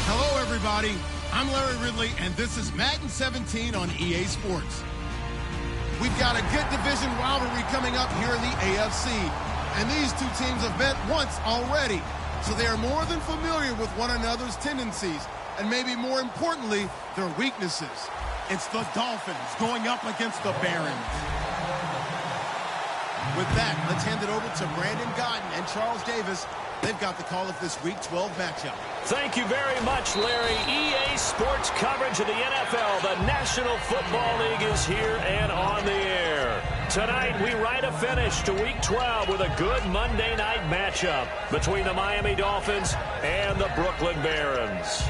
Hello, everybody. I'm Larry Ridley, and this is Madden 17 on EA Sports. We've got a good division rivalry coming up here in the AFC, and these two teams have met once already, so they are more than familiar with one another's tendencies, and maybe more importantly, their weaknesses. It's the Dolphins going up against the Barons. With that, let's hand it over to Brandon Godden and Charles Davis. They've got the call of this Week 12 matchup. Thank you very much, Larry. EA Sports coverage of the NFL. The National Football League is here and on the air. Tonight, we write a finish to Week 12 with a good Monday night matchup between the Miami Dolphins and the Brooklyn Barons.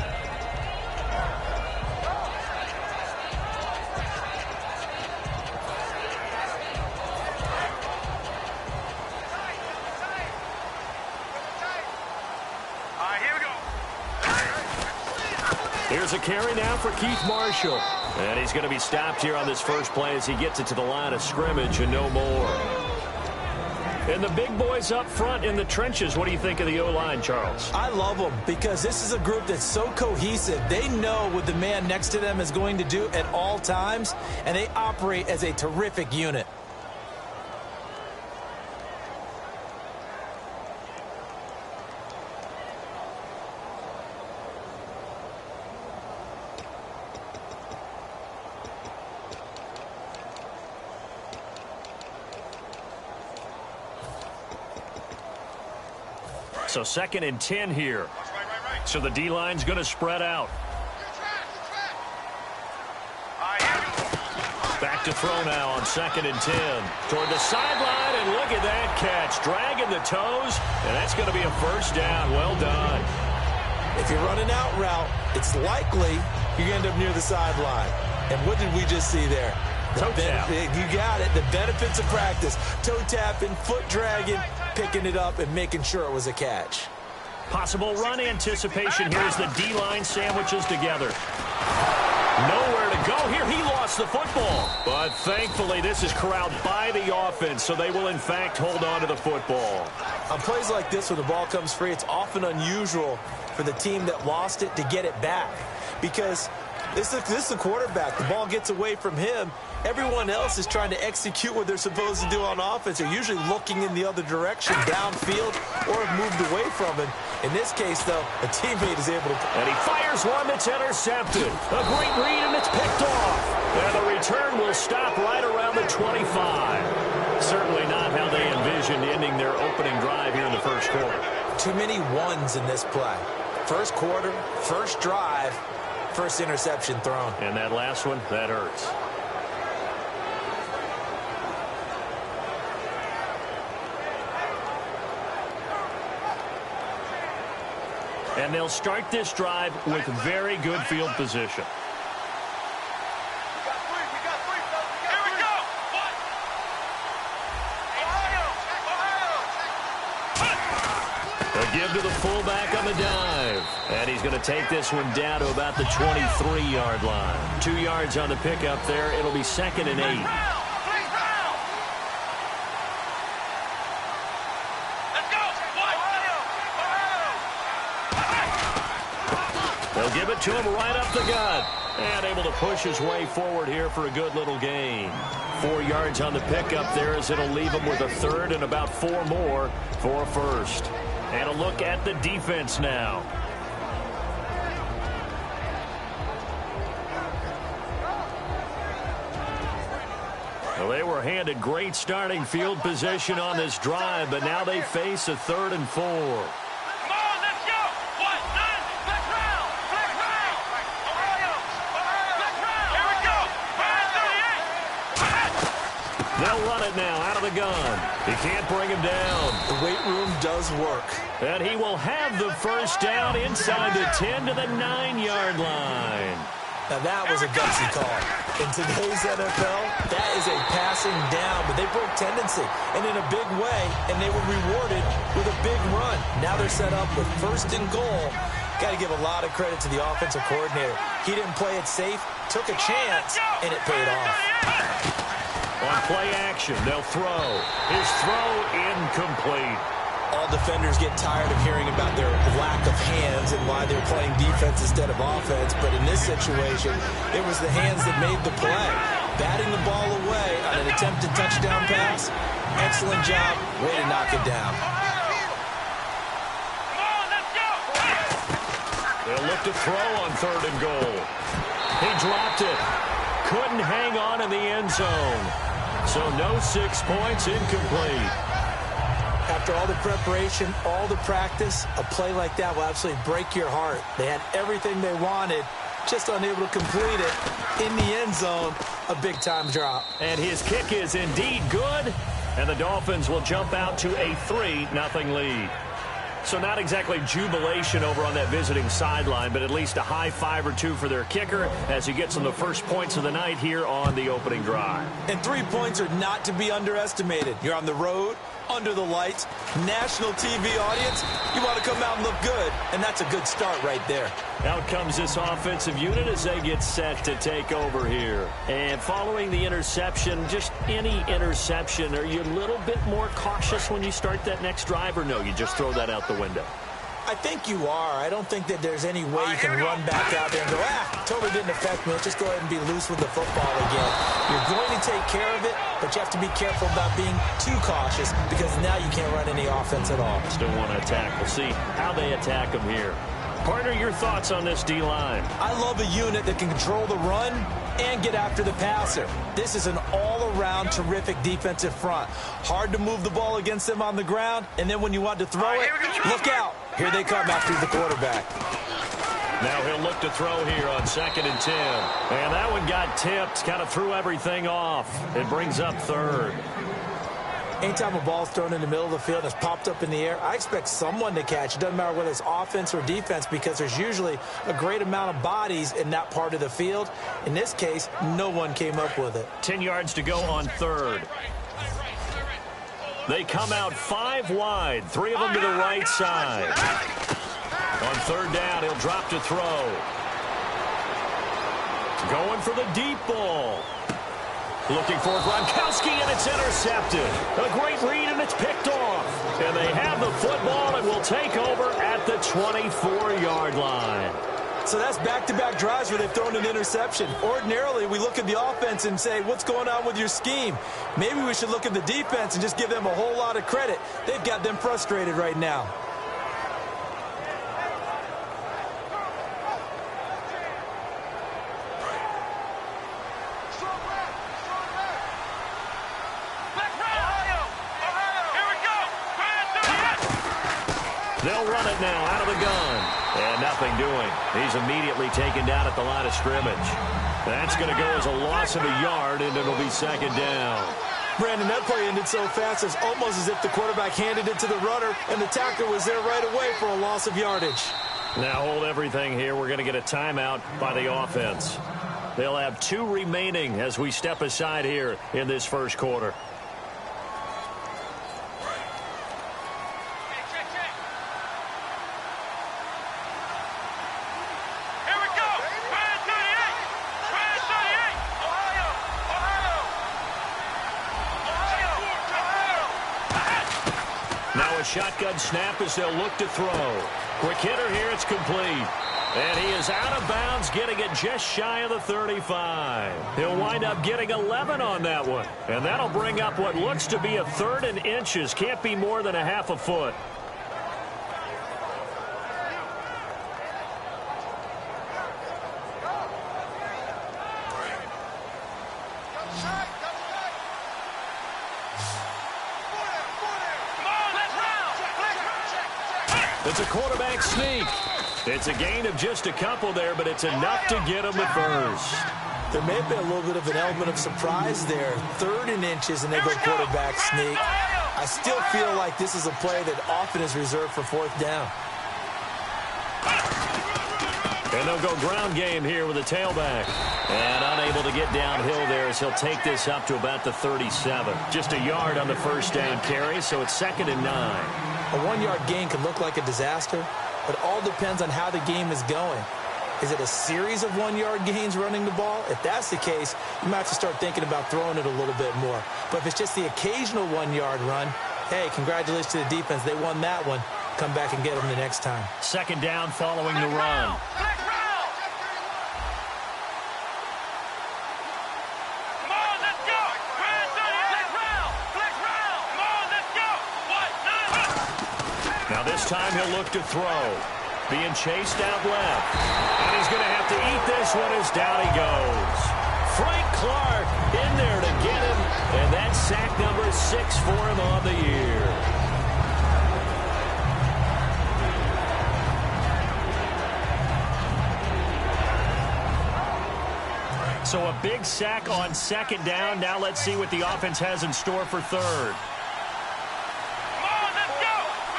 Here's a carry now for Keith Marshall. And he's going to be stopped here on this first play as he gets it to the line of scrimmage and no more. And the big boys up front in the trenches, what do you think of the O-line, Charles? I love them because this is a group that's so cohesive. They know what the man next to them is going to do at all times, and they operate as a terrific unit. So 2nd and 10 here. So the D-line's going to spread out. Back to throw now on 2nd and 10. Toward the sideline, and look at that catch. Dragging the toes, and that's going to be a first down. Well done. If you're running out route, it's likely you end up near the sideline. And what did we just see there? Toe tap. You got it. The benefits of practice. Toe tapping, foot dragging, picking it up, and making sure it was a catch. Possible run anticipation here as the D-line sandwiches together. Nowhere to go here. He lost the football. But thankfully, this is corralled by the offense, so they will, in fact, hold on to the football. On plays like this, when the ball comes free, it's often unusual for the team that lost it to get it back. Because this is the quarterback. The ball gets away from him. Everyone else is trying to execute what they're supposed to do on offense. They're usually looking in the other direction, downfield, or have moved away from it. In this case, though, a teammate is able to... And he fires one that's intercepted. A great read, and it's picked off. And the return will stop right around the 25. Certainly not how they envisioned ending their opening drive here in the first quarter. Too many ones in this play. First quarter, first drive, first interception thrown. And that last one, that hurts. And they'll start this drive with very good field position. They'll give to the fullback on the dive. And he's going to take this one down to about the 23-yard line. 2 yards on the pickup there. It'll be 2nd and 8. They'll give it to him right up the gut. And able to push his way forward here for a good little gain. 4 yards on the pickup there as it'll leave him with a third and about 4 more for a first. And a look at the defense now. Well, they were handed great starting field position on this drive, but now they face a 3rd and 4. They'll run it now out of the gun. He can't bring him down. The weight room does work. And he will have the first down inside the 10 to the 9-yard line. Now that was a gutsy call. In today's NFL, that is a passing down, but they broke tendency and in a big way, and they were rewarded with a big run. Now they're set up with 1st and goal. Got to give a lot of credit to the offensive coordinator. He didn't play it safe, took a chance, and it paid off. On play action, they'll throw. His throw incomplete. All defenders get tired of hearing about their lack of hands and why they're playing defense instead of offense. But in this situation, it was the hands that made the play. Batting the ball away on an attempted touchdown pass. Excellent job. Way to knock it down. They'll look to throw on 3rd and goal. He dropped it. Couldn't hang on in the end zone. So no 6 points, incomplete. After all the preparation, all the practice, a play like that will absolutely break your heart. They had everything they wanted, just unable to complete it. In the end zone, a big-time drop. And his kick is indeed good, and the Dolphins will jump out to a 3-0 lead. So not exactly jubilation over on that visiting sideline, but at least a high 5 or 2 for their kicker as he gets them the first points of the night here on the opening drive. And 3 points are not to be underestimated. You're on the road, under the lights, national TV audience. You want to come out and look good, and that's a good start right there. Out comes this offensive unit as they get set to take over here. And following the interception, just any interception, are you a little bit more cautious when you start that next drive, or no, you just throw that out the window? I think you are. I don't think that there's any way you can run back out there and go, totally didn't affect me. Let's just go ahead and be loose with the football again. You're going to take care of it, but you have to be careful about being too cautious because now you can't run any offense at all. Still want to attack. We'll see how they attack them here. Partner, your thoughts on this D-line? I love a unit that can control the run and get after the passer. This is an all-around terrific defensive front. Hard to move the ball against them on the ground, and then when you want to throw it, look out. Here they come after the quarterback. Now he'll look to throw here on 2nd and 10. And that one got tipped, kind of threw everything off. It brings up 3rd. Anytime a ball's thrown in the middle of the field and it's popped up in the air, I expect someone to catch. It doesn't matter whether it's offense or defense because there's usually a great amount of bodies in that part of the field. In this case, no one came up with it. 10 yards to go on 3rd. They come out 5 wide, 3 of them to the right side. On 3rd down, he'll drop to throw. Going for the deep ball. Looking for Gronkowski, and it's intercepted. A great read, and it's picked off. And they have the football and will take over at the 24-yard line. So that's back-to-back drives where they've thrown an interception. Ordinarily, we look at the offense and say, what's going on with your scheme? Maybe we should look at the defense and just give them a whole lot of credit. They've got them frustrated right now. They'll run it now out of the gun. And nothing doing. He's immediately taken down at the line of scrimmage. That's going to go as a loss of a yard, and it'll be 2nd down. Brandon, that play ended so fast, it's almost as if the quarterback handed it to the runner, and the tackler was there right away for a loss of yardage. Now hold everything here. We're going to get a timeout by the offense. They'll have 2 remaining as we step aside here in this first quarter. Shotgun snap as they'll look to throw. Quick hitter here, it's complete. And he is out of bounds, getting it just shy of the 35. He'll wind up getting 11 on that one. And that'll bring up what looks to be a 3rd and inches. Can't be more than a half a foot. It's a quarterback sneak. It's a gain of just a couple there, but it's enough to get him the first. There may have been a little bit of an element of surprise there. 3rd and inches, and they go quarterback sneak. I still feel like this is a play that often is reserved for 4th down. And they'll go ground game here with a tailback. And unable to get downhill there as he'll take this up to about the 37. Just a yard on the first down carry, so it's 2nd and 9. A 1-yard gain can look like a disaster, but it all depends on how the game is going. Is it a series of 1-yard gains running the ball? If that's the case, you might have to start thinking about throwing it a little bit more. But if it's just the occasional 1-yard run, hey, congratulations to the defense. They won that one. Come back and get them the next time. 2nd down following the run. Now this time he'll look to throw. Being chased out left. And he's going to have to eat this one as down he goes. Frank Clark in there to get him. And that's sack number 6 for him on the year. So a big sack on 2nd down. Now let's see what the offense has in store for 3rd.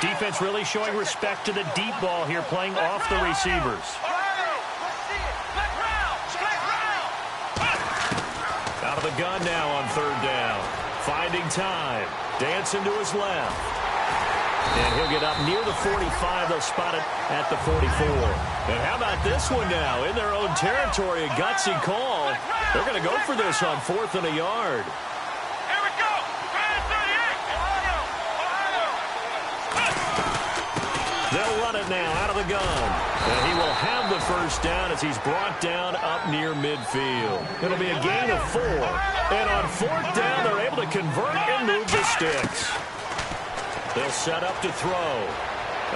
Defense really showing respect to the deep ball here, playing off the receivers. Out of the gun now on 3rd down. Finding time. Dancing to his left. And he'll get up near the 45. They'll spot it at the 44. And how about this one now? In their own territory, a gutsy call. They're going to go for this on 4th and a yard. They'll run it now out of the gun. And he will have the first down as he's brought down up near midfield. It'll be a gain of 4. And on 4th down, they're able to convert and move the sticks. They'll set up to throw.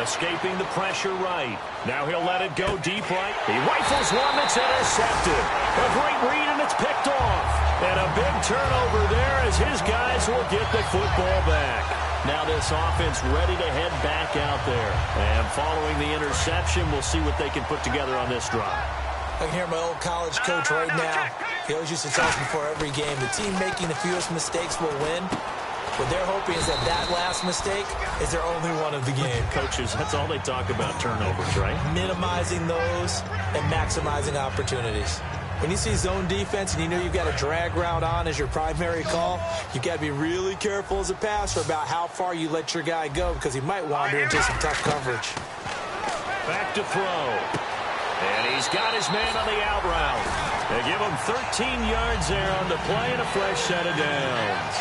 Escaping the pressure right. Now he'll let it go deep right. He rifles one that's intercepted. A great read, and it's picked off. And a big turnover there as his guys will get the football back. Now this offense ready to head back out there. And following the interception, we'll see what they can put together on this drive. I can hear my old college coach right now. He always used to tell us before every game, the team making the fewest mistakes will win. What they're hoping is that that last mistake is their only one of the game. Coaches, that's all they talk about, turnovers, right? Minimizing those and maximizing opportunities. When you see zone defense and you know you've got a drag route on as your primary call, you've got to be really careful as a passer about how far you let your guy go because he might wander into some tough coverage. Back to throw. And he's got his man on the out route. They give him 13 yards there on the play and a fresh set of downs.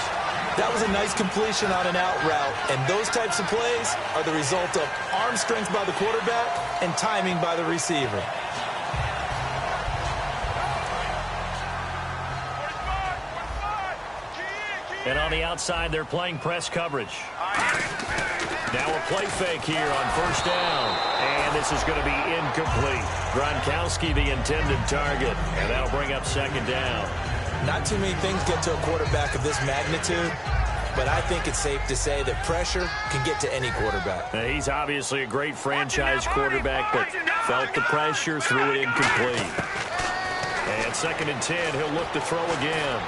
That was a nice completion on an out route, and those types of plays are the result of arm strength by the quarterback and timing by the receiver. And on the outside, they're playing press coverage. Now a play fake here on 1st down. And this is going to be incomplete. Gronkowski, the intended target. And that'll bring up 2nd down. Not too many things get to a quarterback of this magnitude, but I think it's safe to say that pressure can get to any quarterback. Now, he's obviously a great franchise quarterback, but felt the pressure, threw it incomplete. And 2nd and 10, he'll look to throw again.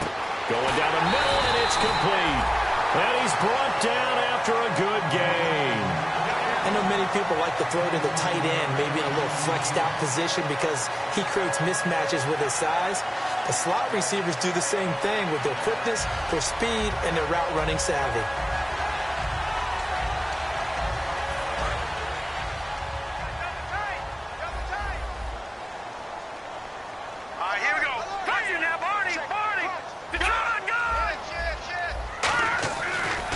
Going down the middle, and it's complete. And he's brought down after a good gain. I know many people like to throw to the tight end, maybe in a little flexed out position because he creates mismatches with his size. The slot receivers do the same thing with their quickness, their speed, and their route running savvy.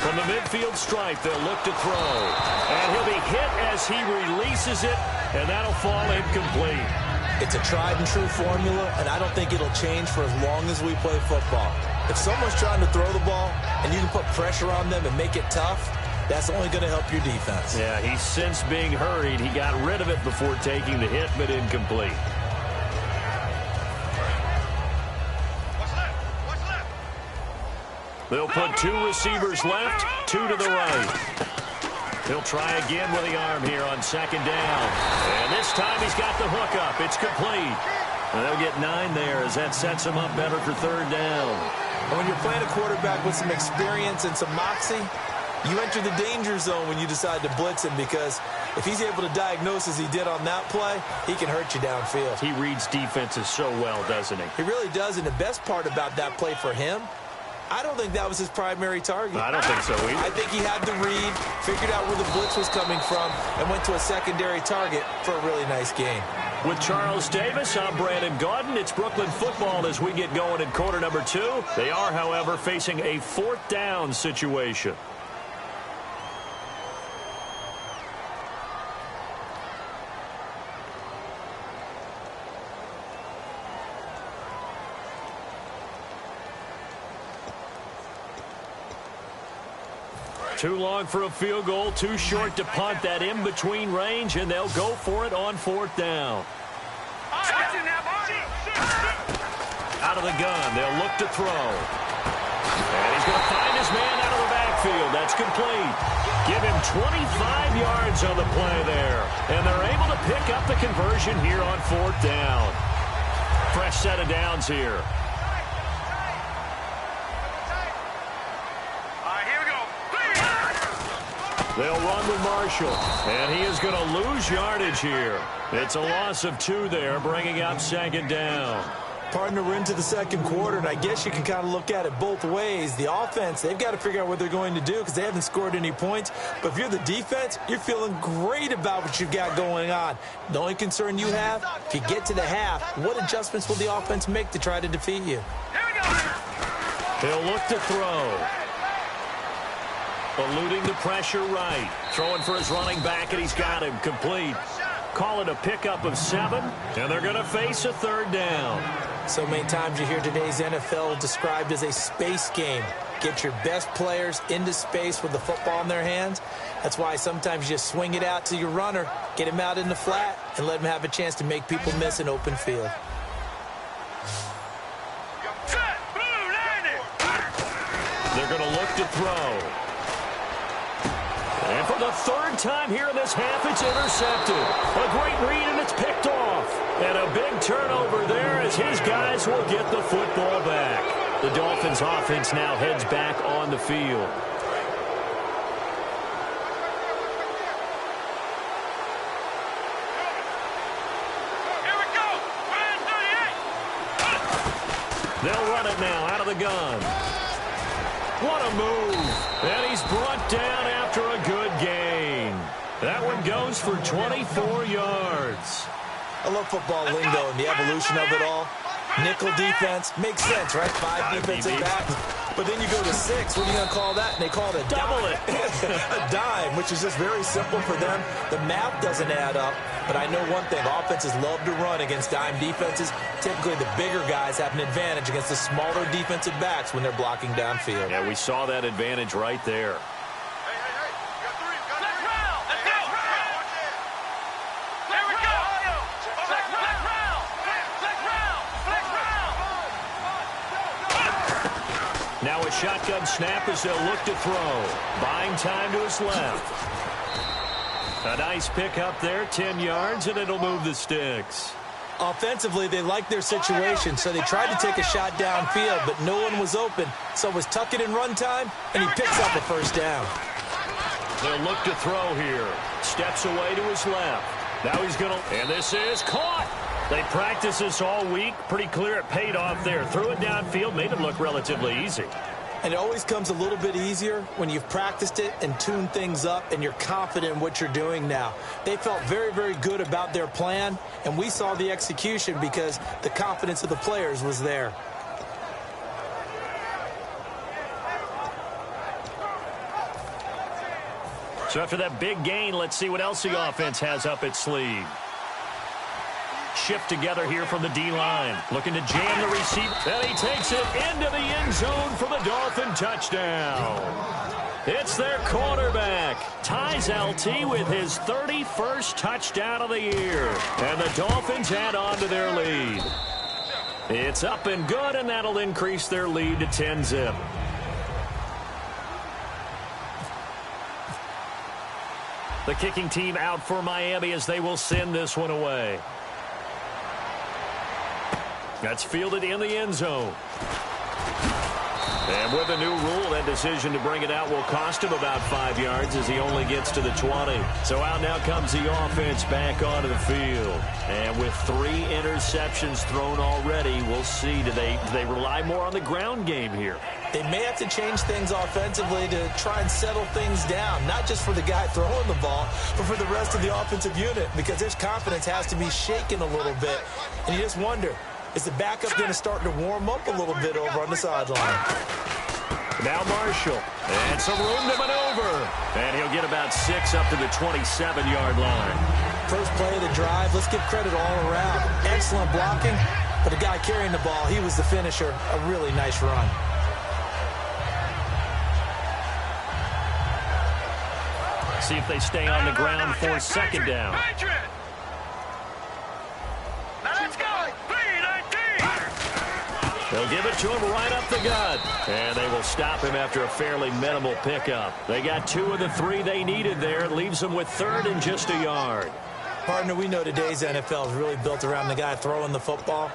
From the midfield stripe, they'll look to throw. And he'll be hit as he releases it, and that'll fall incomplete. It's a tried-and-true formula, and I don't think it'll change for as long as we play football. If someone's trying to throw the ball and you can put pressure on them and make it tough, that's only going to help your defense. Yeah, he's since being hurried. He got rid of it before taking the hit, but incomplete. They'll put 2 receivers left, 2 to the right. He'll try again with the arm here on second down. And this time he's got the hook up. It's complete. And they'll get 9 there as that sets him up better for third down. And when you're playing a quarterback with some experience and some moxie, you enter the danger zone when you decide to blitz him, because if he's able to diagnose as he did on that play, he can hurt you downfield. He reads defenses so well, doesn't he? He really does, and the best part about that play for him, I don't think that was his primary target. I don't think so either. I think he had the read, figured out where the blitz was coming from, and went to a secondary target for a really nice gain. With Charles Davis, I'm Brandon Gaudin. It's Brooklyn football as we get going in quarter number 2. They are, however, facing a 4th down situation. Too long for a field goal, too short to punt. That in-between range, and they'll go for it on 4th down. Out of the gun, they'll look to throw. And he's going to find his man out of the backfield. That's complete. Give him 25 yards on the play there. And they're able to pick up the conversion here on 4th down. Fresh set of downs here. They'll run with Marshall, and he is going to lose yardage here. It's a loss of 2 there, bringing up second down. Partner, we're into the second quarter, and I guess you can kind of look at it both ways. The offense, they've got to figure out what they're going to do because they haven't scored any points. But if you're the defense, you're feeling great about what you've got going on. The only concern you have, if you get to the half, what adjustments will the offense make to try to defeat you? He'll look to throw. Eluding the pressure right. Throwing for his running back, and he's got him complete. Call it a pickup of 7, and they're going to face a 3rd down. So many times you hear today's NFL described as a space game. Get your best players into space with the football in their hands. That's why sometimes you just swing it out to your runner, get him out in the flat, and let him have a chance to make people miss an open field. They're going to look to throw. And for the 3rd time here in this half, it's intercepted. A great read, and it's picked off. And a big turnover there as his guys will get the football back. The Dolphins' offense now heads back on the field. Here we go. They'll run it now out of the gun. What a move. And he's brought down after a good gain. That one goes for 24 yards. I love football lingo and the evolution of it all. Nickel defense makes sense, right? 5 defensive backs. But then you go to 6. What are you going to call that? And they call it a double dime. A dime, which is just very simple for them. The math doesn't add up. But I know one thing. Offenses love to run against dime defenses. Typically, the bigger guys have an advantage against the smaller defensive backs when they're blocking downfield. Yeah, we saw that advantage right there. Now a shotgun snap as they'll look to throw. Buying time to his left. A nice pick up there, 10 yards, and it'll move the sticks. Offensively, they like their situation, so they tried to take a shot downfield, but no one was open. So it was tuck it in run time, and he picks up a 1st down. They'll look to throw here. Steps away to his left. Now he's going to, and this is caught. They practiced this all week. Pretty clear it paid off there. Threw it downfield, made it look relatively easy. And it always comes a little bit easier when you've practiced it and tuned things up and you're confident in what you're doing now. They felt very, very good about their plan, and we saw the execution because the confidence of the players was there. So after that big gain, let's see what else the offense has up its sleeve. Shift together here from the D-line. Looking to jam the receiver. And he takes it into the end zone for the Dolphin touchdown. It's their quarterback. Ties LT with his 31st touchdown of the year. And the Dolphins add on to their lead. It's up and good, and that'll increase their lead to 10-zip. The kicking team out for Miami as they will send this one away. That's fielded in the end zone. And with a new rule, that decision to bring it out will cost him about 5 yards as he only gets to the 20. So out now comes the offense back onto the field. And with 3 interceptions thrown already, we'll see. Do they rely more on the ground game here? They may have to change things offensively to try and settle things down, not just for the guy throwing the ball, but for the rest of the offensive unit, because their confidence has to be shaken a little bit. And you just wonder, is the backup going to start to warm up a little bit over on the sideline? Now Marshall. And some room to maneuver. And he'll get about 6 up to the 27-yard line. First play of the drive, let's give credit all around. Excellent blocking, but the guy carrying the ball, he was the finisher. A really nice run. See if they stay on the ground for second down. They'll give it to him right up the gut. And they will stop him after a fairly minimal pickup. They got 2 of the 3 they needed there. It leaves them with 3rd and just a yard. Partner, we know today's NFL is really built around the guy throwing the football.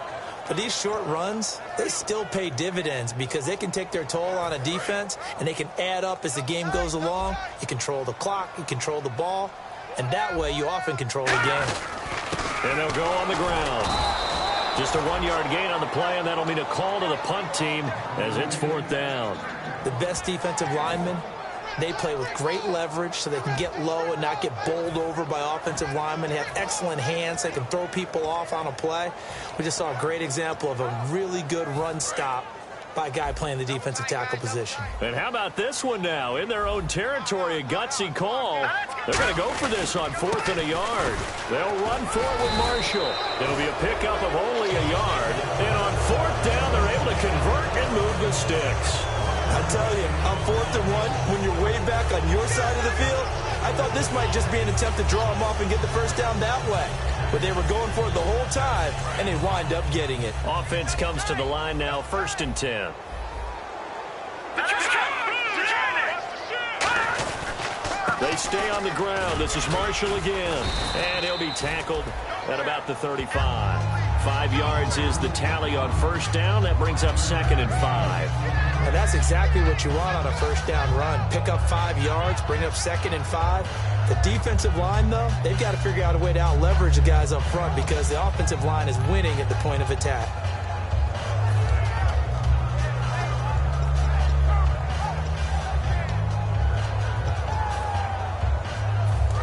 But these short runs, they still pay dividends because they can take their toll on a defense and they can add up as the game goes along. You control the clock, you control the ball, and that way you often control the game. And they'll go on the ground. Just a 1-yard gain on the play, and that'll mean a call to the punt team as it's 4th down. The best defensive linemen, they play with great leverage so they can get low and not get bowled over by offensive linemen. They have excellent hands. They can throw people off on a play. We just saw a great example of a really good run stop by a guy playing the defensive tackle position. And how about this one now? In their own territory, a gutsy call. They're going to go for this on 4th and a yard. They'll run for it with Marshall. It'll be a pickup of only a yard. And on 4th down, they're able to convert and move the sticks. I tell you, on 4th and 1, when you're way back on your side of the field, I thought this might just be an attempt to draw them off and get the first down that way. But they were going for it the whole time, and they wind up getting it. Offense comes to the line now, 1st and 10. They stay on the ground. This is Marshall again. And he'll be tackled at about the 35. 5 yards is the tally on 1st down. That brings up 2nd and 5. And that's exactly what you want on a 1st down run. Pick up 5 yards, bring up 2nd and 5. The defensive line, though, they've got to figure out a way to out-leverage the guys up front because the offensive line is winning at the point of attack.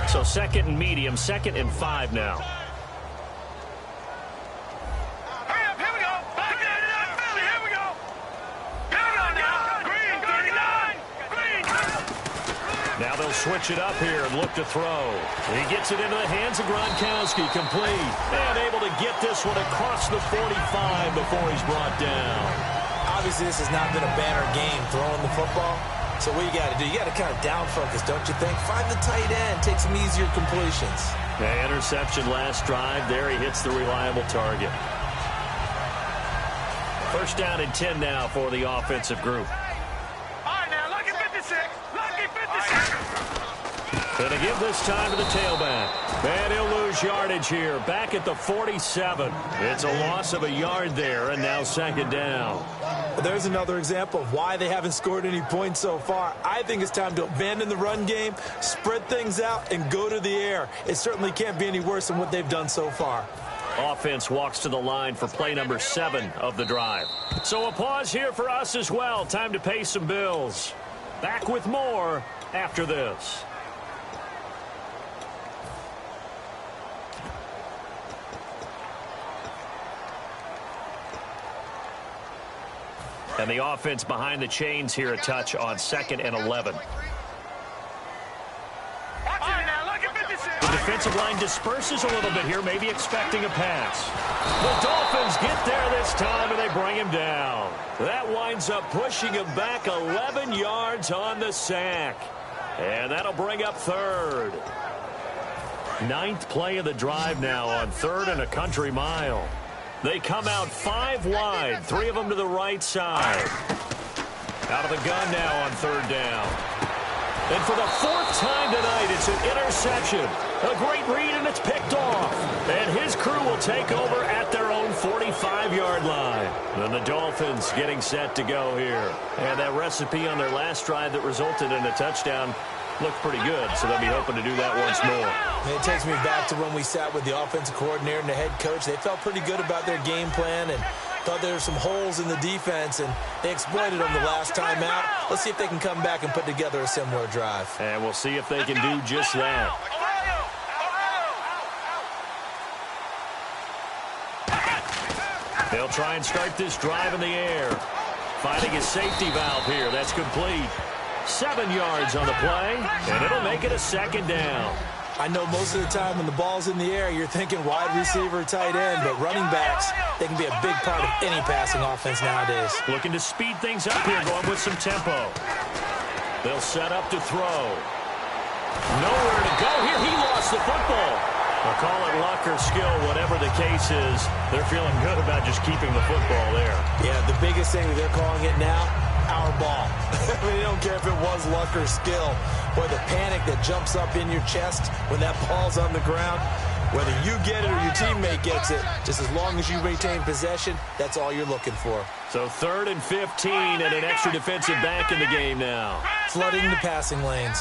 So 2nd and medium, 2nd and 5 now. Now they'll switch it up here and look to throw. He gets it into the hands of Gronkowski, complete. And able to get this one across the 45 before he's brought down. Obviously, this has not been a banner game throwing the football. So what you got to do, you got to kind of down focus, don't you think? Find the tight end, take some easier completions. Yeah, interception last drive. There he hits the reliable target. 1st down and 10 now for the offensive group. Going to give this time to the tailback. And he'll lose yardage here. Back at the 47. It's a loss of a yard there, and now 2nd down. There's another example of why they haven't scored any points so far. I think it's time to abandon the run game, spread things out, and go to the air. It certainly can't be any worse than what they've done so far. Offense walks to the line for play number 7 of the drive. So a pause here for us as well. Time to pay some bills. Back with more after this. And the offense behind the chains here a touch on 2nd and 11. defensive line disperses a little bit here, maybe expecting a pass. The Dolphins get there this time, and they bring him down. That winds up pushing him back 11 yards on the sack. And that'll bring up third. 9th play of the drive now on 3rd and a country mile. They come out 5 wide, 3 of them to the right side. Out of the gun now on 3rd down. And for the 4th time tonight, it's an interception. A great read, and it's picked off. And his crew will take over at their own 45-yard line. And the Dolphins getting set to go here. And that recipe on their last drive that resulted in a touchdown looked pretty good, so they'll be hoping to do that once more. It takes me back to when we sat with the offensive coordinator and the head coach. They felt pretty good about their game plan and thought there were some holes in the defense, and they exploited them the last time out. Let's see if they can come back and put together a similar drive. And we'll see if they can do just that. They'll try and start this drive in the air. Finding his safety valve here. That's complete. 7 yards on the play, and it'll make it a 2nd down. I know most of the time when the ball's in the air, you're thinking wide receiver, tight end, but running backs, they can be a big part of any passing offense nowadays. Looking to speed things up here, going with some tempo. They'll set up to throw. Nowhere to go here. He lost the football. I'll call it luck or skill, whatever the case is. They're feeling good about just keeping the football there. Yeah, the biggest thing that they're calling it now, our ball. I mean, they don't care if it was luck or skill. Boy, the panic that jumps up in your chest when that ball's on the ground, whether you get it or your teammate gets it, just as long as you retain possession, that's all you're looking for. So 3rd and 15 and an extra defensive back in the game now. Flooding the passing lanes.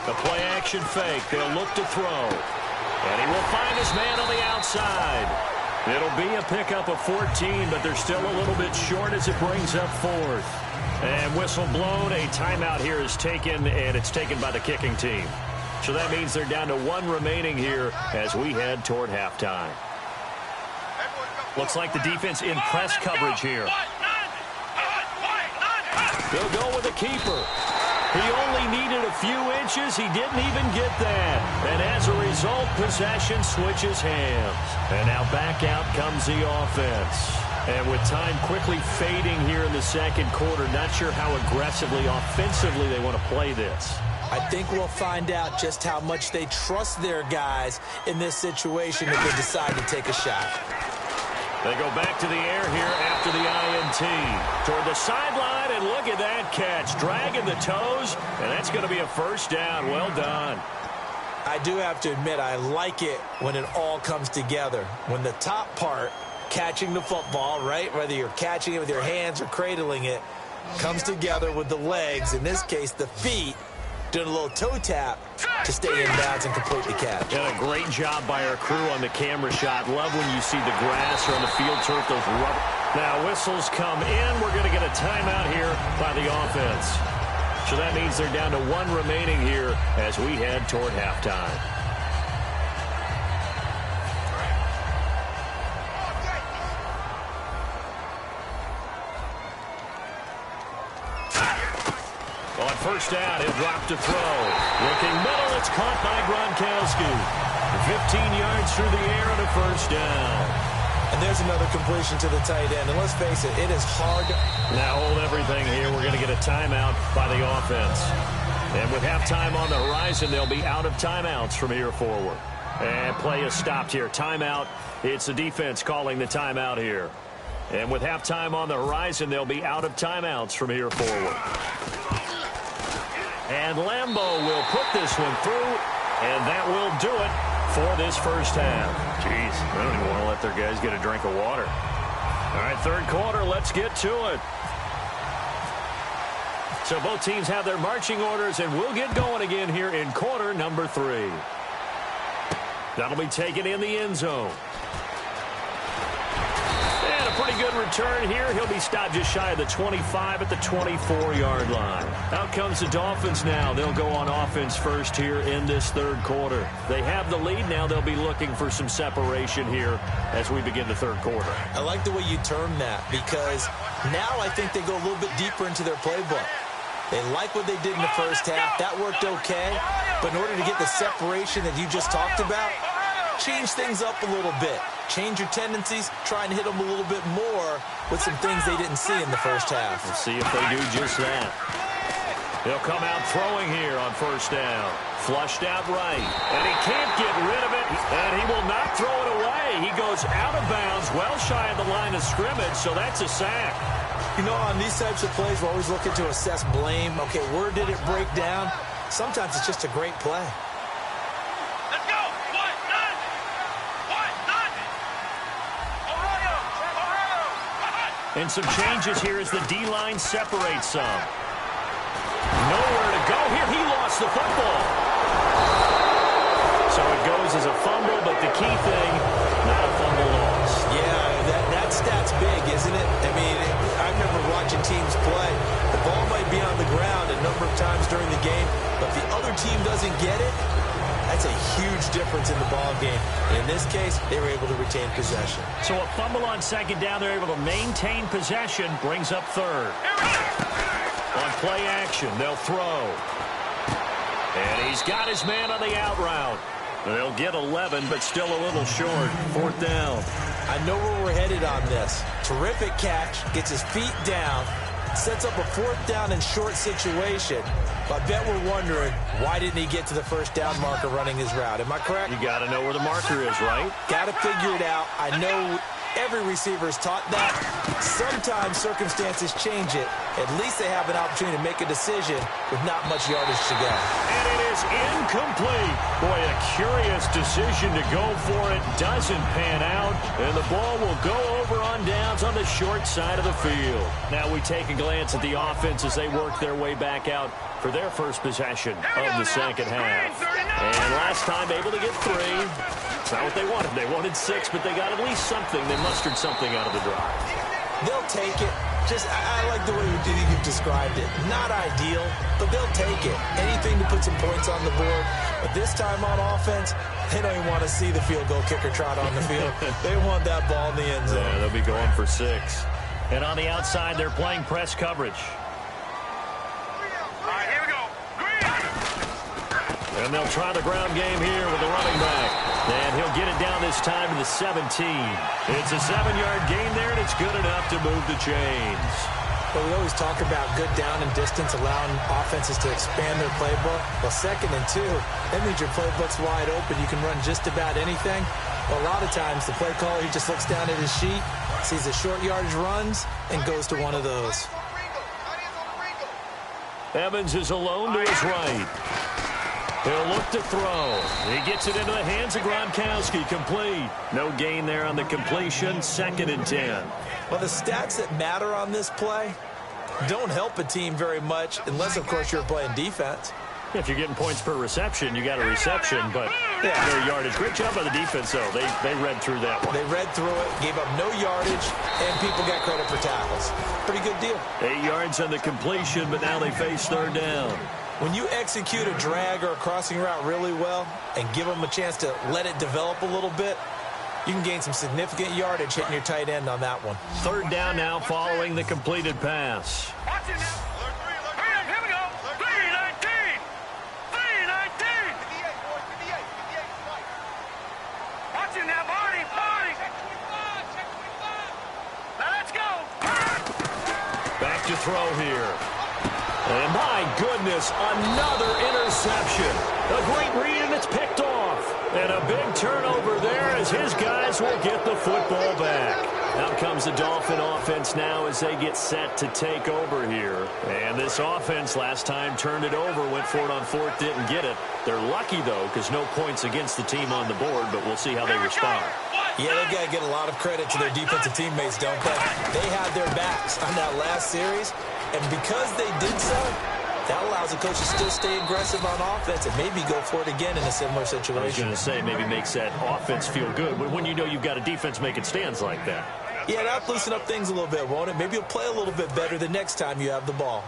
The play action fake. They'll look to throw. And he will find his man on the outside. It'll be a pickup of 14, but they're still a little bit short as it brings up 4th. And whistle blown. A timeout here is taken, and it's taken by the kicking team. So that means they're down to 1 remaining here as we head toward halftime. Looks like the defense in press coverage here. They'll go with a keeper. He only needed a few inches. He didn't even get that. And as a result, possession switches hands. And now back out comes the offense. And with time quickly fading here in the 2nd quarter, not sure how aggressively, offensively they want to play this. I think we'll find out just how much they trust their guys in this situation if they decide to take a shot. They go back to the air here after the INT. Toward the sideline, and look at that catch. Dragging the toes, and that's going to be a 1st down. Well done. I do have to admit, I like it when it all comes together. When the top part, catching the football, right, whether you're catching it with your hands or cradling it, comes together with the legs, in this case the feet, doing a little toe tap to stay in bounds and complete the catch. And a great job by our crew on the camera shot. Love when you see the grass or on the field turf, those rubber. Now whistles come in. We're going to get a timeout here by the offense. So that means they're down to 1 remaining here as we head toward halftime. On 1st down, he'll drop to throw. Looking middle, it's caught by Gronkowski. 15 yards through the air and a 1st down. And there's another completion to the tight end. And let's face it, it is hard. Now hold everything here. We're going to get a timeout by the offense. And with halftime on the horizon, they'll be out of timeouts from here forward. And play is stopped here. Timeout. It's the defense calling the timeout here. And with halftime on the horizon, they'll be out of timeouts from here forward. And Lambeau will put this one through, and that will do it for this 1st half. Jeez, I don't even want to let their guys get a drink of water. All right, 3rd quarter, let's get to it. So both teams have their marching orders, and we'll get going again here in quarter number 3. That'll be taken in the end zone. And a a pretty good return here. He'll be stopped just shy of the 25 at the 24-yard line. Out comes the Dolphins now. They'll go on offense first here in this third quarter. They have the lead now. They'll be looking for some separation here as we begin the third quarter. I like the way you term that because now I think they go a little bit deeper into their playbook. They like what they did in the first half. That worked okay. But in order to get the separation that you just talked about, change things up a little bit. Change your tendencies, try and hit them a little bit more with some things they didn't see in the first half. Let's see if they do just that. He'll come out throwing here on first down. Flushed out right. And he can't get rid of it. And he will not throw it away. He goes out of bounds, well shy of the line of scrimmage, so that's a sack. You know, on these types of plays, we're always looking to assess blame. Okay, where did it break down? Sometimes it's just a great play. Let's go. What? None. What? None. Ohio. And some changes here as the D-line separates some. Nowhere to go here. He lost the football. So it goes as a fumble, but the key thing, not a fumble loss. Yeah, that stat's big, isn't it? I mean, I remember watching teams play. The ball might be on the ground a number of times during the game, but if the other team doesn't get it, that's a huge difference in the ball game. And in this case, they were able to retain possession. So a fumble on second down, they're able to maintain possession, brings up third. On play action, they'll throw. And he's got his man on the out route. They'll get 11, but still a little short. Fourth down. I know where we're headed on this. Terrific catch, gets his feet down, sets up a fourth down and short situation. But I bet we're wondering, why didn't he get to the first down marker running his route? Am I correct? You got to know where the marker is, right? Got to figure it out. I know every receiver is taught that. Sometimes circumstances change it. At least they have an opportunity to make a decision with not much yardage to go. And it is incomplete. Boy, a curious decision to go for it. Doesn't pan out. And the ball will go over on downs on the short side of the field. Now we take a glance at the offense as they work their way back out for their first possession of the second half. And last time able to get 3. It's not what they wanted. They wanted 6, but they got at least something. They mustered something out of the drive. They'll take it. I like the way you've described it. Not ideal, but they'll take it. Anything to put some points on the board. But this time on offense, they don't even want to see the field goal kicker trot on the field. They want that ball in the end zone. Yeah, they'll be going for 6. And on the outside, they're playing press coverage. All right, here we go. Green. And they'll try the ground game here with the running back. And he'll get it down this time to the 17. It's a 7-yard gain there, and it's good enough to move the chains. But we always talk about good down and distance, allowing offenses to expand their playbook. Well, 2nd and 2, that means your playbook's wide open. You can run just about anything. Well, a lot of times, the play caller, he just looks down at his sheet, sees the short yardage runs, and goes to one of those. Evans is alone to his right. He'll look to throw. He gets it into the hands of Gronkowski. Complete. No gain there on the completion. 2nd and 10. Well, the stats that matter on this play don't help a team very much unless, of course, you're playing defense. If you're getting points per reception, you got a reception, but no yardage. Great job by the defense, though. They read through that one. They read through it, gave up no yardage, and people got credit for tackles. Pretty good deal. 8 yards on the completion, but now they face third down. When you execute a drag or a crossing route really well and give them a chance to let it develop a little bit, you can gain some significant yardage hitting your tight end on that one. Third down now following the completed pass. Watch it now. Here we go. 3-19. 3-19. 58. Watch it now, Barney. Now let's go. Back to throw here. And my goodness, another interception. A great read, and it's picked off. And a big turnover there as his guys will get the football back. Out comes the Dolphin offense now as they get set to take over here. And this offense last time turned it over, went for it on 4th, didn't get it. They're lucky, though, because no points against the team on the board, but we'll see how they respond. Yeah, they've got to get a lot of credit to their defensive teammates, don't they? They had their backs on that last series. And because they did so, that allows the coach to still stay aggressive on offense and maybe go for it again in a similar situation. I was going to say, maybe makes that offense feel good when you know you've got a defense making stands like that. Yeah, that'll loosen up things a little bit, won't it? Maybe you'll play a little bit better the next time you have the ball.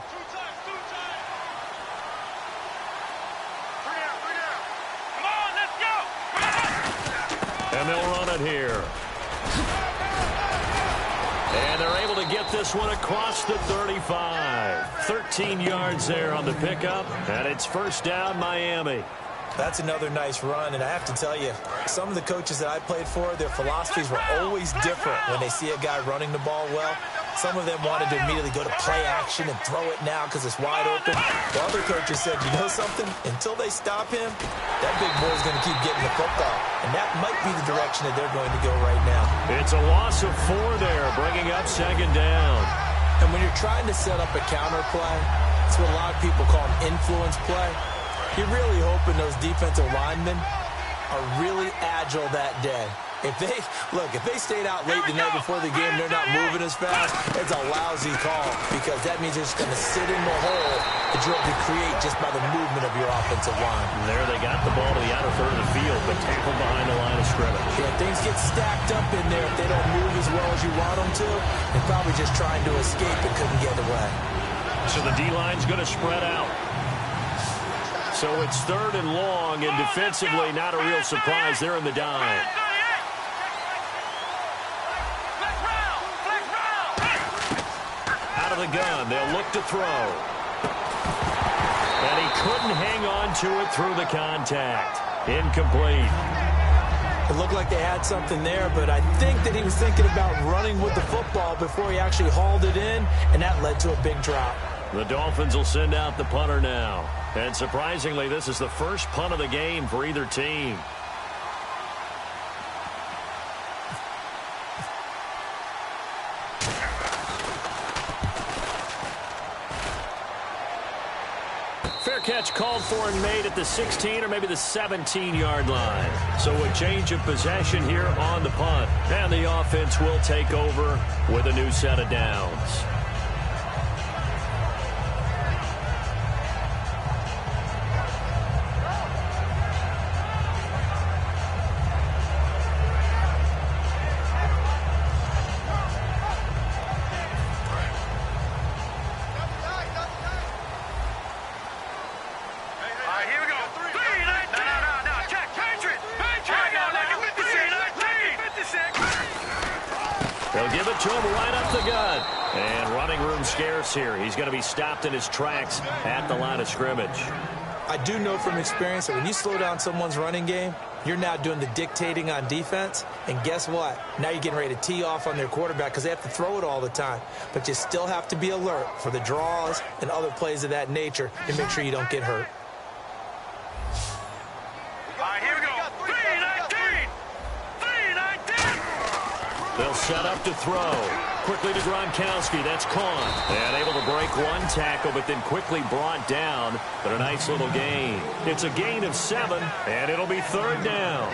Come on, let's go. And they'll run it here. And they're able to get this one across the 35. 13 yards there on the pickup, and it's first down, Miami. That's another nice run, and I have to tell you, some of the coaches that I played for, their philosophies were always different when they see a guy running the ball well. Some of them wanted to immediately go to play action and throw it now because it's wide open. The other coaches said, you know something? Until they stop him, that big boy's going to keep getting the football. And that might be the direction that they're going to go right now. It's a loss of 4 there, bringing up second down. And when you're trying to set up a counter play, it's what a lot of people call an influence play. You're really hoping those defensive linemen are really agile that day. If they stayed out late the night before the game, they're not moving as fast, it's a lousy call because that means they're just going to sit in the hole that you have to create just by the movement of your offensive line. And there they got the ball to the outer third of the field, but tackled behind the line of scrimmage. Yeah, things get stacked up in there. If they don't move as well as you want them to, they're probably just trying to escape and couldn't get away. So the D-line's going to spread out. So it's 3rd and long, and defensively not a real surprise. They're in the dime. Out of the gun, they'll look to throw. And he couldn't hang on to it through the contact. Incomplete. It looked like they had something there, but I think that he was thinking about running with the football before he actually hauled it in, and that led to a big drop. The Dolphins will send out the punter now. And surprisingly, this is the first punt of the game for either team. Fair catch called for and made at the 16 or maybe the 17-yard line. So a change of possession here on the punt. And the offense will take over with a new set of downs. They'll give it to him right up the gut. And running room scarce here. He's going to be stopped in his tracks at the line of scrimmage. I do know from experience that when you slow down someone's running game, you're now doing the dictating on defense. And guess what? Now you're getting ready to tee off on their quarterback because they have to throw it all the time. But you still have to be alert for the draws and other plays of that nature to make sure you don't get hurt. Here we go. 3-19. 3-19. They'll set up to throw. Quickly to Gronkowski. That's caught. And able to break one tackle, but then quickly brought down. But a nice little gain. It's a gain of 7, and it'll be 3rd down.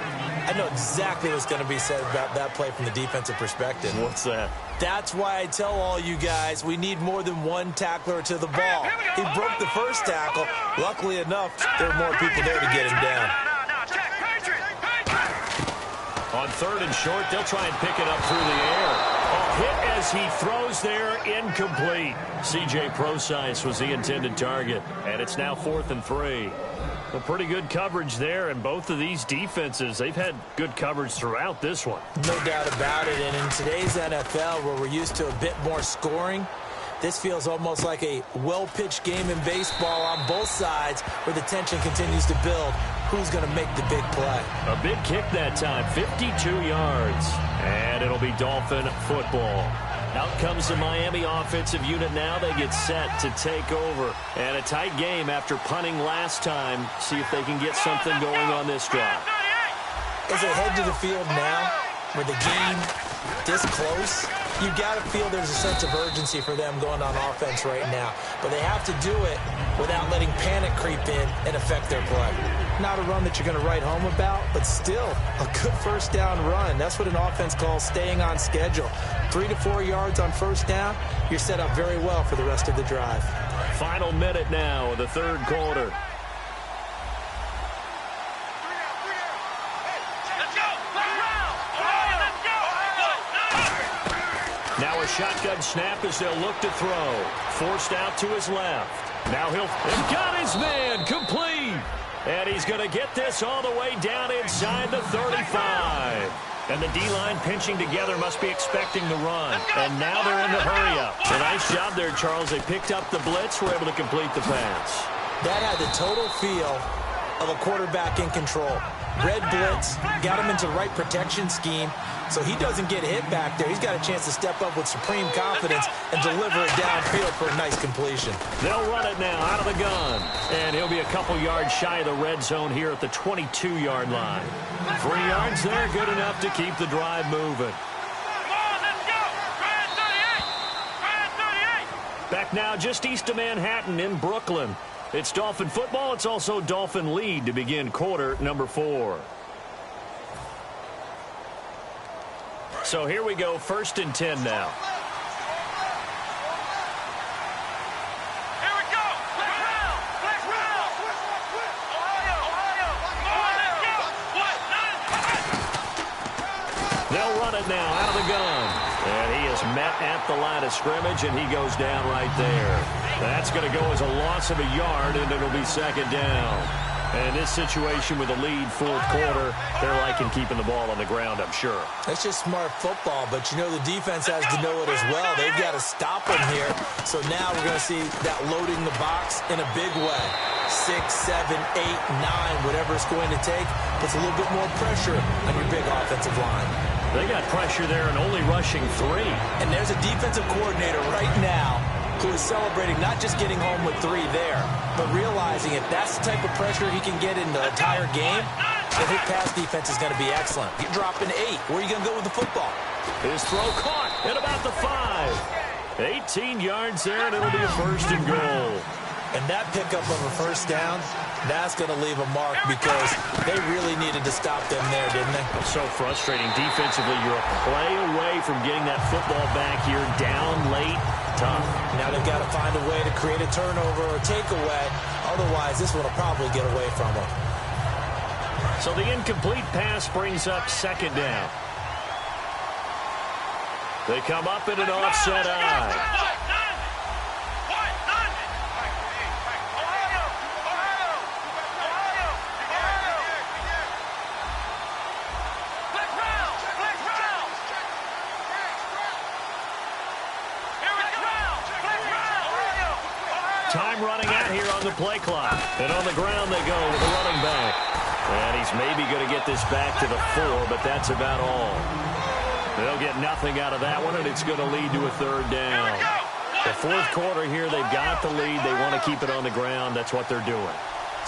I know exactly what's going to be said about that play from the defensive perspective. What's that? That's why I tell all you guys we need more than one tackler to the ball. He broke the first tackle. Luckily enough, there were more people there to get him down. On 3rd and short, they'll try and pick it up through the air. A hit as he throws there, incomplete. C.J. Prosise was the intended target, and it's now 4th and 3. Well, pretty good coverage there, and both of these defenses, they've had good coverage throughout this one. No doubt about it, and in today's NFL, where we're used to a bit more scoring, this feels almost like a well-pitched game in baseball on both sides where the tension continues to build. Who's going to make the big play? A big kick that time, 52 yards. And it'll be Dolphin football. Out comes the Miami offensive unit now. They get set to take over. And a tight game after punting last time. See if they can get something going on this drive. As they head to the field now, with the game this close, you got to feel there's a sense of urgency for them going on offense right now. But they have to do it without letting panic creep in and affect their play. Not a run that you're going to write home about, but still a good first down run. That's what an offense calls staying on schedule. 3 to 4 yards on first down, you're set up very well for the rest of the drive. Final minute now of the 3rd quarter. Now a shotgun snap as they'll look to throw. Forced out to his left. Now he'll got his man complete. And he's going to get this all the way down inside the 35. And the D-line pinching together must be expecting the run. And now they're in the hurry-up. A nice job there, Charles. They picked up the blitz, were able to complete the pass. That had the total feel of a quarterback in control. Red blitz, got him into the right protection scheme, so he doesn't get hit back there. He's got a chance to step up with supreme confidence and deliver it downfield for a nice completion. They'll run it now out of the gun. And he'll be a couple yards shy of the red zone here at the 22-yard line. 3 yards there, good enough to keep the drive moving. Come on, let's go. Ryan 38. Ryan 38. Back now just east of Manhattan in Brooklyn. It's Dolphin football. It's also Dolphin lead to begin quarter number 4. So here we go, 1st and 10 now. Here we go. Flex round. Flex round. Ohio. Ohio. Come on, let's go. What? They'll run it now out of the gun. And he is met at the line of scrimmage, and he goes down right there. That's going to go as a loss of a yard, and it'll be 2nd down. And this situation with a lead 4th quarter, they're liking keeping the ball on the ground, I'm sure. That's just smart football, but you know the defense has to know it as well. They've got to stop him here. So now we're going to see that loading the box in a big way. 6, 7, 8, 9, whatever it's going to take, puts a little bit more pressure on your big offensive line. They got pressure there and only rushing 3. And there's a defensive coordinator right now who is celebrating not just getting home with 3 there, but realizing if that's the type of pressure he can get in the entire game, then his pass defense is going to be excellent. You're dropping 8. Where are you going to go with the football? His throw caught at about the 5. 18 yards there, and it'll be a 1st and goal. And that pickup of a 1st down, that's going to leave a mark because they really needed to stop them there, didn't they? So frustrating. Defensively, you're a play away from getting that football back here down late. Tough. Now they've got to find a way to create a turnover or takeaway. Otherwise, this one will probably get away from them. So the incomplete pass brings up 2nd down. They come up in an offset eye. Time running out here on the play clock. And on the ground they go with the running back. And he's maybe going to get this back to the 4, but that's about all. They'll get nothing out of that one, and it's going to lead to a 3rd down. The 4th quarter here, they've got the lead. They want to keep it on the ground. That's what they're doing.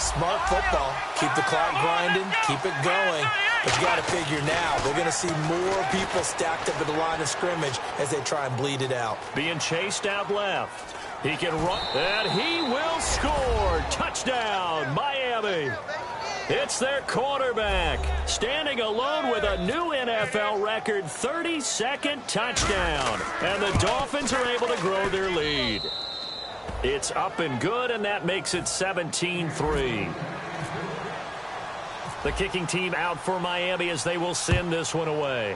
Smart football. Keep the clock grinding. Keep it going. But you got to figure now, we're going to see more people stacked up at the line of scrimmage as they try and bleed it out. Being chased out left. He can run, and he will score. Touchdown, Miami. It's their quarterback, standing alone with a new NFL record 32nd touchdown. And the Dolphins are able to grow their lead. It's up and good, and that makes it 17-3. The kicking team out for Miami as they will send this one away.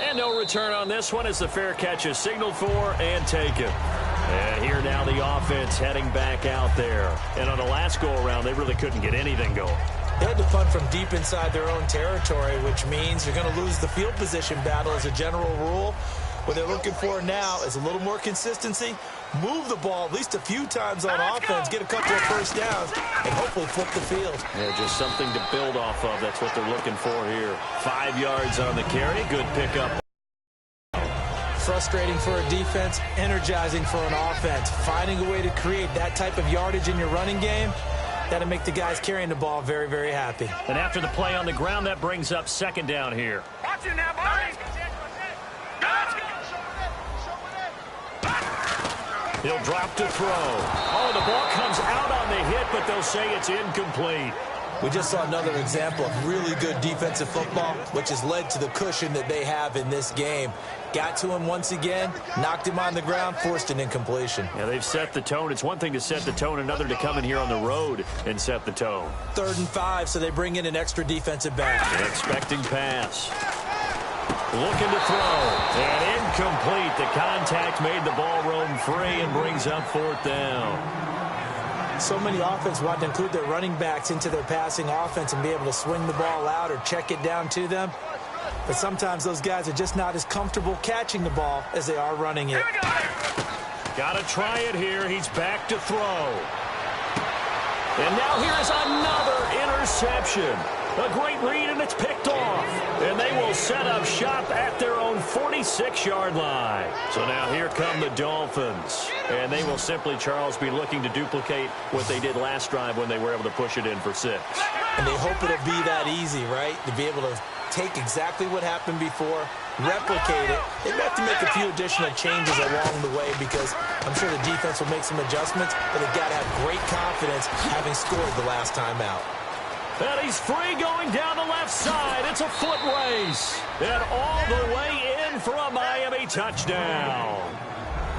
And no return on this one as the fair catch is signaled for and taken. And here now the offense heading back out there. And on the last go-around, they really couldn't get anything going. They had to punt from deep inside their own territory, which means you're going to lose the field position battle as a general rule. What they're looking for now is a little more consistency, move the ball at least a few times on offense, get a couple of 1st downs, and hopefully flip the field. Yeah, just something to build off of. That's what they're looking for here. 5 yards on the carry. Good pickup. Frustrating for a defense, energizing for an offense. Finding a way to create that type of yardage in your running game, that'll make the guys carrying the ball very, very happy. And after the play on the ground, that brings up 2nd down here. Watch it now, buddy. He'll drop to throw. Oh, the ball comes out on the hit, but they'll say it's incomplete. We just saw another example of really good defensive football, which has led to the cushion that they have in this game. Got to him once again, knocked him on the ground, forced an incompletion. Yeah, they've set the tone. It's one thing to set the tone, another to come in here on the road and set the tone. 3rd and 5, so they bring in an extra defensive back. An expecting pass. Looking to throw. And incomplete. The contact made the ball roam free and brings up 4th down. So many offenses want to include their running backs into their passing offense and be able to swing the ball out or check it down to them. But sometimes those guys are just not as comfortable catching the ball as they are running it. Got to try it here. He's back to throw. And now here's another interception. A great read, and it's picked off. And they will set up shop at their own 46-yard line. So now here come the Dolphins. And they will simply, Charles, be looking to duplicate what they did last drive when they were able to push it in for 6. And they hope it'll be that easy, right? To be able to take exactly what happened before, replicate it. They may have to make a few additional changes along the way because I'm sure the defense will make some adjustments, but they've got to have great confidence having scored the last time out. And he's free going down the left side. It's a foot race. And all the way in for a Miami touchdown.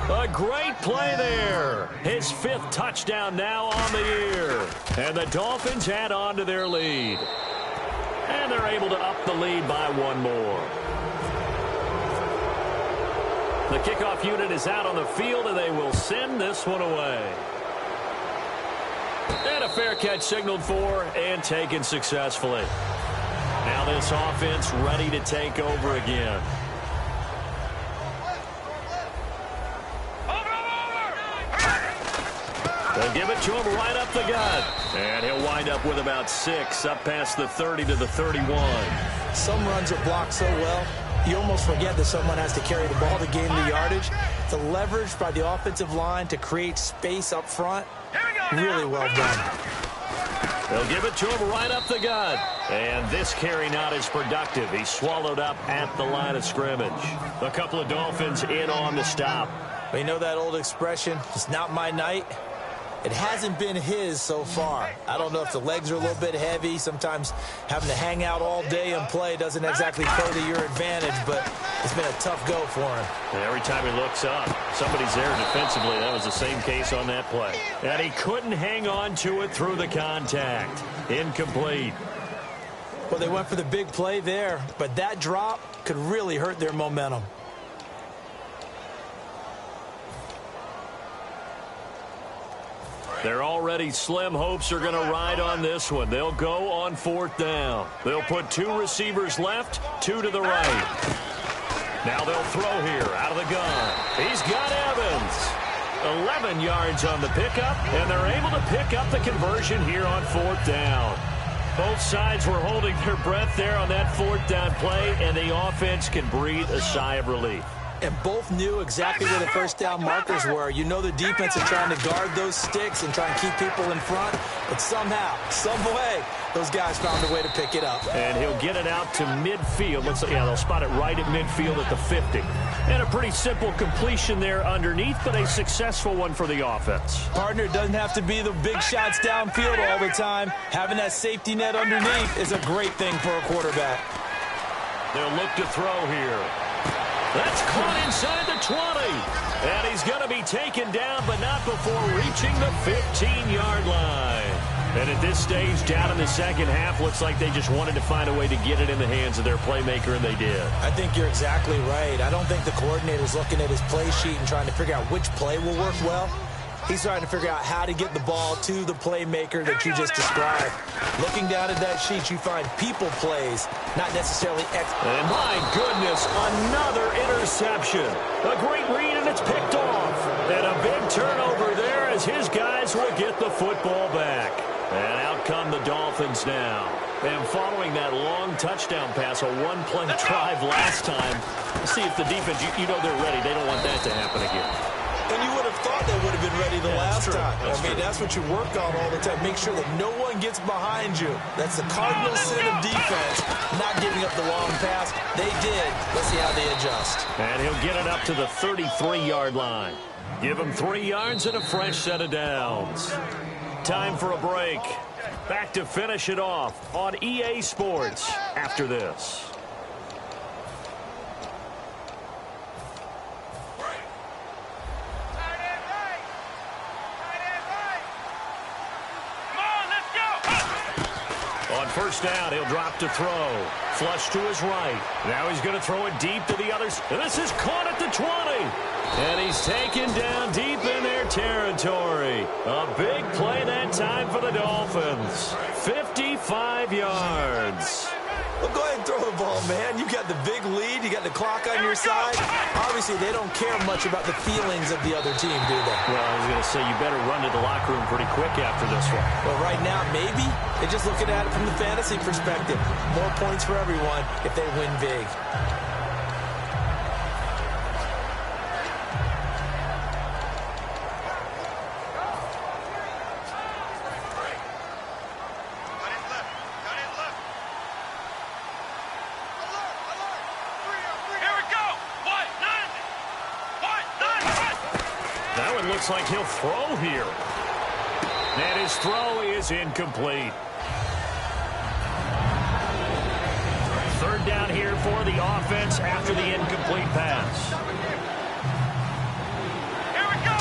A great play there. His 5th touchdown now on the year. And the Dolphins add on to their lead. And they're able to up the lead by 1 more. The kickoff unit is out on the field, and they will send this one away. And a fair catch signaled for and taken successfully. Now this offense ready to take over again. They'll give it to him right up the gut. And he'll wind up with about 6 up past the 30 to the 31. Some runs are blocked so well, you almost forget that someone has to carry the ball to gain the yardage. The leverage by the offensive line to create space up front, really well done. They'll give it to him right up the gut. And this carry not as productive. He's swallowed up at the line of scrimmage. A couple of Dolphins in on the stop. You know that old expression, it's not my night? It hasn't been his so far. I don't know if the legs are a little bit heavy. Sometimes having to hang out all day and play doesn't exactly play to your advantage, but it's been a tough go for him. And every time he looks up, somebody's there defensively. That was the same case on that play. And he couldn't hang on to it through the contact. Incomplete. Well, they went for the big play there, but that drop could really hurt their momentum. Their already slim hopes are going to ride on this one. They'll go on 4th down. They'll put 2 receivers left, 2 to the right. Now they'll throw here out of the gun. He's got Evans. 11 yards on the pickup, and they're able to pick up the conversion here on 4th down. Both sides were holding their breath there on that 4th down play, and the offense can breathe a sigh of relief. And both knew exactly where the first down markers were. You know the defense is trying to guard those sticks and try and keep people in front. But somehow, some way, those guys found a way to pick it up. And he'll get it out to midfield. Looks like, yeah, they'll spot it right at midfield at the 50. And a pretty simple completion there underneath, but a successful one for the offense. Partner, doesn't have to be the big shots downfield all the time. Having that safety net underneath is a great thing for a quarterback. They'll look to throw here. That's caught inside the 20. And he's going to be taken down, but not before reaching the 15-yard line. And at this stage, down in the second half, looks like they just wanted to find a way to get it in the hands of their playmaker, and they did. I think you're exactly right. I don't think the coordinator's looking at his play sheet and trying to figure out which play will work well. He's trying to figure out how to get the ball to the playmaker that you just described. Looking down at that sheet, you find people plays, not necessarily And my goodness, another interception. A great read, and it's picked off. And a big turnover there as his guys will get the football back. And out come the Dolphins now. And following that long touchdown pass, a one-play drive last time, see if the defense, you know they're ready. They don't want that to happen again. And you would have thought they would have been ready the last time. That's what you work on all the time. Make sure that no one gets behind you. That's the cardinal sin of defense, not giving up the long pass. They did. Let's see how they adjust. And he'll get it up to the 33-yard line. Give him 3 yards and a fresh set of downs. Time for a break. Back to finish it off on EA Sports after this. On first down. He'll drop to throw. Flush to his right. Now he's going to throw it deep to the others. And this is caught at the 20. And he's taken down deep in their territory. A big play that time for the Dolphins. 55 yards. Well, go ahead and throw the ball, man. You got the big lead. You got the clock on your side. Obviously, they don't care much about the feelings of the other team, do they? Well, I was going to say, you better run to the locker room pretty quick after this one. Well, right now, maybe. They're just looking at it from the fantasy perspective. More points for everyone if they win big. Looks like he'll throw here. And his throw is incomplete. Third down here for the offense after the incomplete pass. Here we go.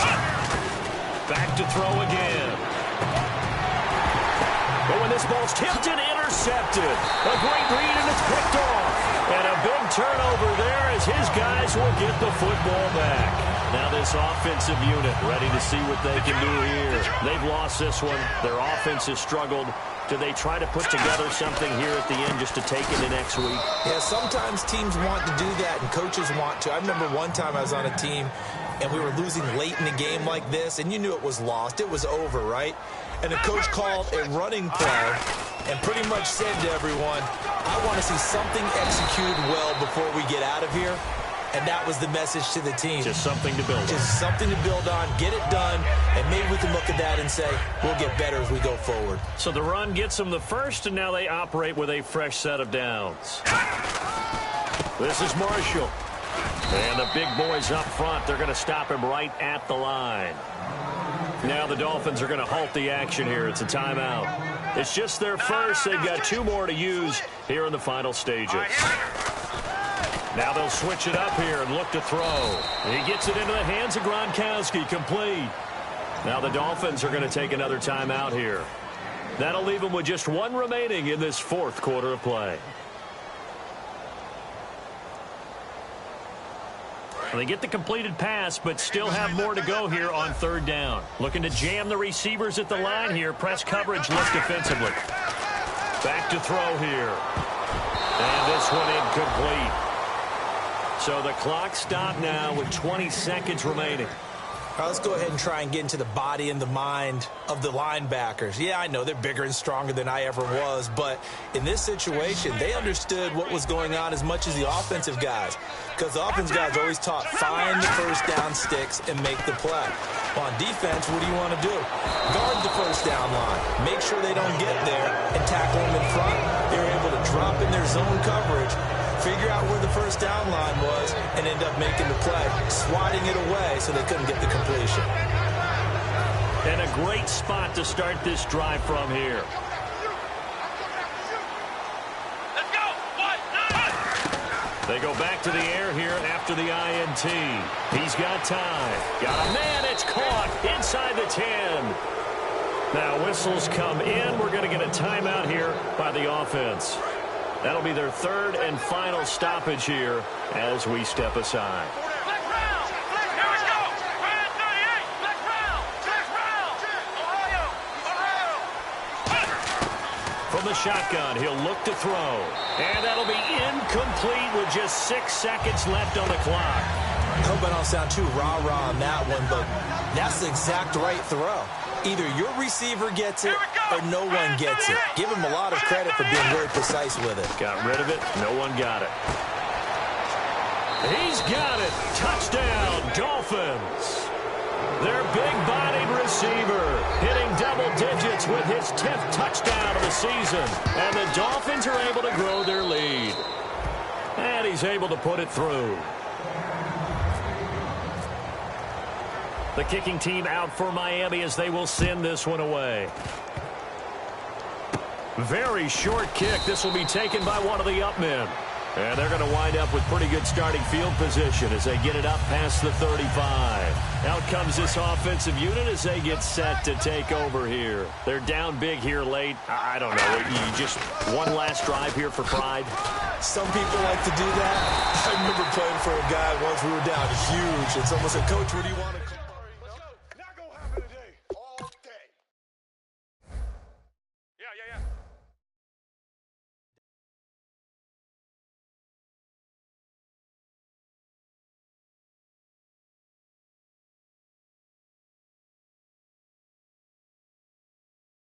Back to throw again. But when this ball's tipped and intercepted, a great read and it's picked off. And a big turnover there as his guys will get the football back. Now this offensive unit ready to see what they can do here. They've lost this one. Their offense has struggled. Do they try to put together something here at the end just to take it to next week? Yeah, sometimes teams want to do that and coaches want to. I remember one time I was on a team and we were losing late in the game like this, and you knew it was lost. It was over, right? And the coach called a running play and pretty much said to everyone, I want to see something executed well before we get out of here. And that was the message to the team. Just something to build on. Just something to build on, get it done, and maybe we can look at that and say, we'll get better as we go forward. So the run gets them the first, and now they operate with a fresh set of downs. This is Marshall. And the big boys up front, they're going to stop him right at the line. Now the Dolphins are going to halt the action here. It's a timeout. It's just their first. They've got 2 more to use here in the final stages. Now they'll switch it up here and look to throw. He gets it into the hands of Gronkowski, complete. Now the Dolphins are going to take another timeout here. That'll leave them with just 1 remaining in this 4th quarter of play. They get the completed pass, but still have more to go here on 3rd down. Looking to jam the receivers at the line here. Press coverage, look defensively. Back to throw here. And this one incomplete. So the clock stopped now with 20 seconds remaining. All right, let's go ahead and try and get into the body and the mind of the linebackers. Yeah, I know they're bigger and stronger than I ever was, but in this situation, they understood what was going on as much as the offensive guys, because the offensive guys always taught find the first down sticks and make the play. Well, on defense, what do you want to do? Guard the first down line. Make sure they don't get there and tackle them in front. They were able to drop in their zone coverage, figure out where the first down line was, and end up making the play, swatting it away so they couldn't get the completion. And a great spot to start this drive from here. Let's go. They go back to the air here after the INT. He's got time. Got a man. It's caught inside the 10. Now whistles come in. We're going to get a timeout here by the offense. That'll be their 3rd and final stoppage here as we step aside. Black round. Here we go. Brand 38. Black round. Ohio. From the shotgun, he'll look to throw. And that'll be incomplete with just 6 seconds left on the clock. I hope I don't sound too rah-rah on that one, but that's the exact right throw. Either your receiver gets it or no one gets it. Give him a lot of credit for being very precise with it. Got rid of it. No one got it. He's got it. Touchdown, Dolphins. Their big-bodied receiver hitting double digits with his 10th touchdown of the season. And the Dolphins are able to grow their lead. And he's able to put it through. The kicking team out for Miami as they will send this one away. Very short kick. This will be taken by one of the up men. And they're going to wind up with pretty good starting field position as they get it up past the 35. Out comes this offensive unit as they get set to take over here. They're down big here late. I don't know. You just one last drive here for pride. Some people like to do that. I remember playing for a guy once we were down huge. It's almost like, Coach, what do you want to